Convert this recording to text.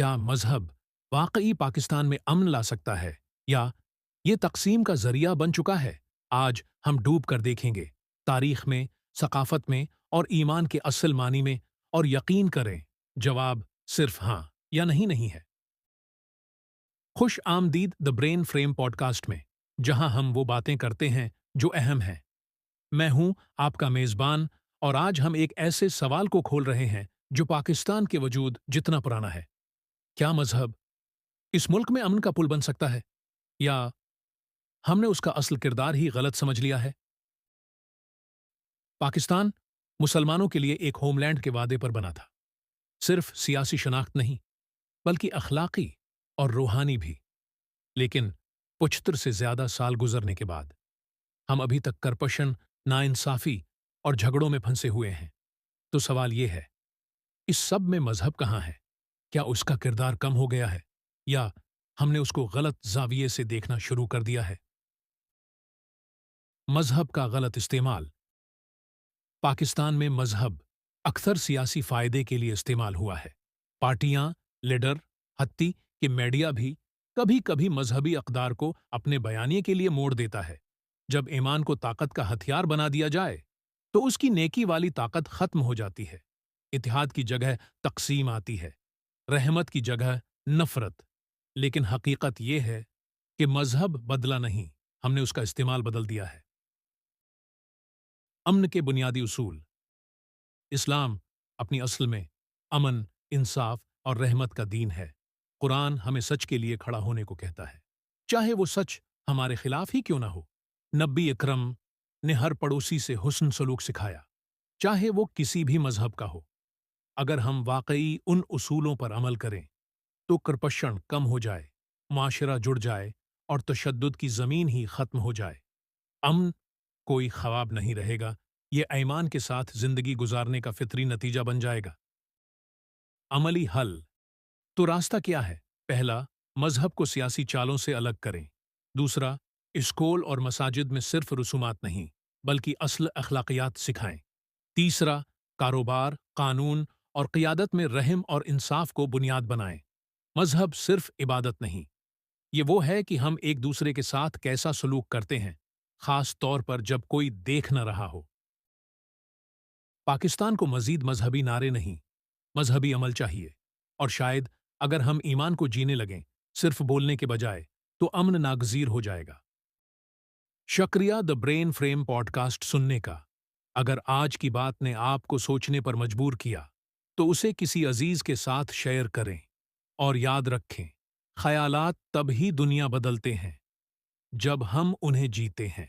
کیا مذہب واقعی پاکستان میں امن لا سکتا ہے یا یہ تقسیم کا ذریعہ بن چکا ہے؟ آج ہم ڈوب کر دیکھیں گے تاریخ میں، ثقافت میں اور ایمان کے اصل معنی میں، اور یقین کریں جواب صرف ہاں یا نہیں ہے۔ خوش آمدید the Brain Frame podcast میں، جہاں ہم وہ باتیں کرتے ہیں جو اہم ہیں۔ میں ہوں آپ کا میزبان، اور آج ہم ایک ایسے سوال کو کھول رہے ہیں جو پاکستان کے وجود جتنا پرانا ہے۔ کیا مذہب اس ملک میں امن کا پل بن سکتا ہے، یا ہم نے اس کا اصل کردار ہی غلط سمجھ لیا ہے؟ پاکستان مسلمانوں کے لیے ایک ہوم لینڈ کے وعدے پر بنا تھا، صرف سیاسی شناخت نہیں بلکہ اخلاقی اور روحانی بھی۔ لیکن 75 سے زیادہ سال گزرنے کے بعد ہم ابھی تک کرپشن، ناانصافی اور جھگڑوں میں پھنسے ہوئے ہیں۔ تو سوال یہ ہے، اس سب میں مذہب کہاں ہے؟ کیا اس کا کردار کم ہو گیا ہے، یا ہم نے اس کو غلط زاویے سے دیکھنا شروع کر دیا ہے؟ مذہب کا غلط استعمال۔ پاکستان میں مذہب اکثر سیاسی فائدے کے لیے استعمال ہوا ہے۔ پارٹیاں، لیڈر، حتیٰ کہ میڈیا بھی کبھی کبھی مذہبی اقدار کو اپنے بیانیے کے لیے موڑ دیتا ہے۔ جب ایمان کو طاقت کا ہتھیار بنا دیا جائے تو اس کی نیکی والی طاقت ختم ہو جاتی ہے۔ اتحاد کی جگہ تقسیم آتی ہے، رحمت کی جگہ نفرت۔ لیکن حقیقت یہ ہے کہ مذہب بدلا نہیں، ہم نے اس کا استعمال بدل دیا ہے۔ امن کے بنیادی اصول۔ اسلام اپنی اصل میں امن، انصاف اور رحمت کا دین ہے۔ قرآن ہمیں سچ کے لیے کھڑا ہونے کو کہتا ہے، چاہے وہ سچ ہمارے خلاف ہی کیوں نہ ہو۔ نبی اکرم نے ہر پڑوسی سے حسن سلوک سکھایا، چاہے وہ کسی بھی مذہب کا ہو۔ اگر ہم واقعی ان اصولوں پر عمل کریں تو کرپشن کم ہو جائے، معاشرہ جڑ جائے اور تشدد کی زمین ہی ختم ہو جائے۔ امن کوئی خواب نہیں رہے گا، یہ ایمان کے ساتھ زندگی گزارنے کا فطری نتیجہ بن جائے گا۔ عملی حل۔ تو راستہ کیا ہے؟ پہلا، مذہب کو سیاسی چالوں سے الگ کریں۔ دوسرا، اسکول اور مساجد میں صرف رسومات نہیں بلکہ اصل اخلاقیات سکھائیں۔ تیسرا، کاروبار، قانون اور قیادت میں رحم اور انصاف کو بنیاد بنائیں۔ مذہب صرف عبادت نہیں، یہ وہ ہے کہ ہم ایک دوسرے کے ساتھ کیسا سلوک کرتے ہیں، خاص طور پر جب کوئی دیکھ نہ رہا ہو۔ پاکستان کو مزید مذہبی نعرے نہیں، مذہبی عمل چاہیے، اور شاید اگر ہم ایمان کو جینے لگیں صرف بولنے کے بجائے تو امن ناگزیر ہو جائے گا۔ شکریہ the Brain Frame podcast سننے کا۔ اگر آج کی بات نے آپ کو سوچنے پر مجبور کیا تو اسے کسی عزیز کے ساتھ شیئر کریں، اور یاد رکھیں، خیالات تب ہی دنیا بدلتے ہیں جب ہم انہیں جیتے ہیں۔